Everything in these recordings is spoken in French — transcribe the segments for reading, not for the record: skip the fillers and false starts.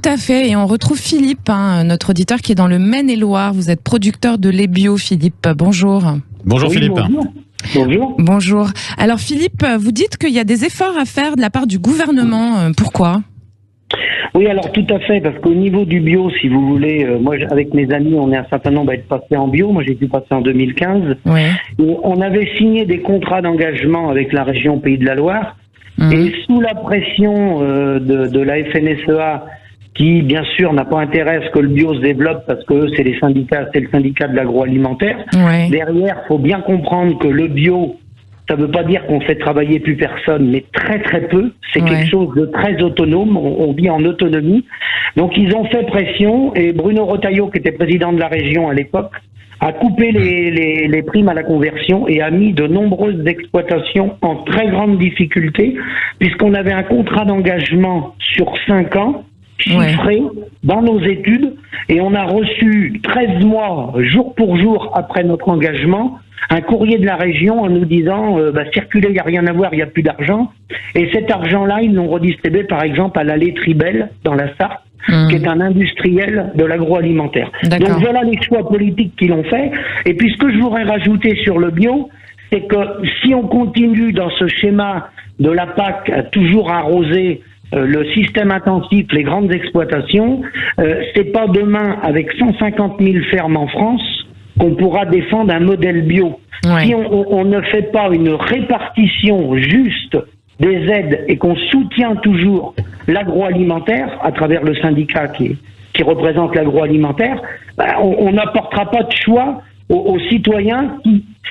à fait, et on retrouve Philippe, notre auditeur qui est dans le Maine-et-Loire. Vous êtes producteur de lait bio, Philippe. Bonjour. Bonjour Philippe. Bonjour. Bonjour. Alors Philippe, vous dites qu'il y a des efforts à faire de la part du gouvernement. Pourquoi ? Oui, alors tout à fait, parce qu'au niveau du bio, si vous voulez, moi avec mes amis, on est un certain nombre à être passés en bio. Moi j'ai dû passer en 2015. Oui. Et on avait signé des contrats d'engagement avec la région Pays de la Loire. Et sous la pression de la FNSEA, qui bien sûr n'a pas intérêt à ce que le bio se développe parce que c'est le syndicat de l'agroalimentaire. Ouais. Derrière, faut bien comprendre que le bio, ça veut pas dire qu'on fait travailler plus personne, mais très très peu. C'est quelque chose de très autonome. On vit en autonomie. Donc ils ont fait pression et Bruno Retailleau, qui était président de la région à l'époque, a coupé les primes à la conversion et a mis de nombreuses exploitations en très grande difficulté, puisqu'on avait un contrat d'engagement sur 5 ans, chiffré dans nos études, et on a reçu 13 mois, jour pour jour, après notre engagement, un courrier de la région en nous disant circulez, il n'y a rien à voir, il n'y a plus d'argent. Et cet argent-là, ils l'ont redistribué par exemple à la laiterie Belle dans la Sarthe, qui est un industriel de l'agroalimentaire. Donc voilà les choix politiques qu'ils ont fait. Et puis ce que je voudrais rajouter sur le bio, c'est que si on continue dans ce schéma de la PAC à toujours arroser le système intensif, les grandes exploitations, c'est pas demain avec 150 000 fermes en France qu'on pourra défendre un modèle bio. Ouais. Si on ne fait pas une répartition juste des aides et qu'on soutient toujours l'agroalimentaire à travers le syndicat qui représente l'agroalimentaire, on n'apportera pas de choix aux citoyens.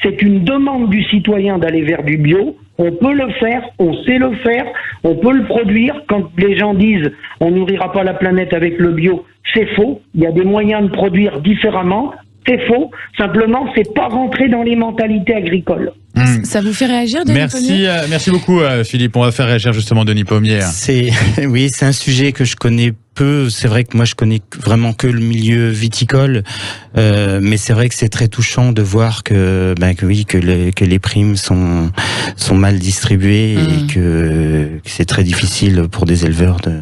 C'est une demande du citoyen d'aller vers du bio. On peut le faire, on sait le faire, on peut le produire. Quand les gens disent on nourrira pas la planète avec le bio, c'est faux. Il y a des moyens de produire différemment. C'est faux. Simplement, c'est pas rentré dans les mentalités agricoles. Ça vous fait réagir, Denis Pommier ? Merci beaucoup Philippe. On va faire réagir justement Denis Pommier. C'est un sujet que je connais peu. C'est vrai que moi je connais vraiment que le milieu viticole, mais c'est vrai que c'est très touchant de voir que les primes sont mal distribuées et que c'est très difficile pour des éleveurs de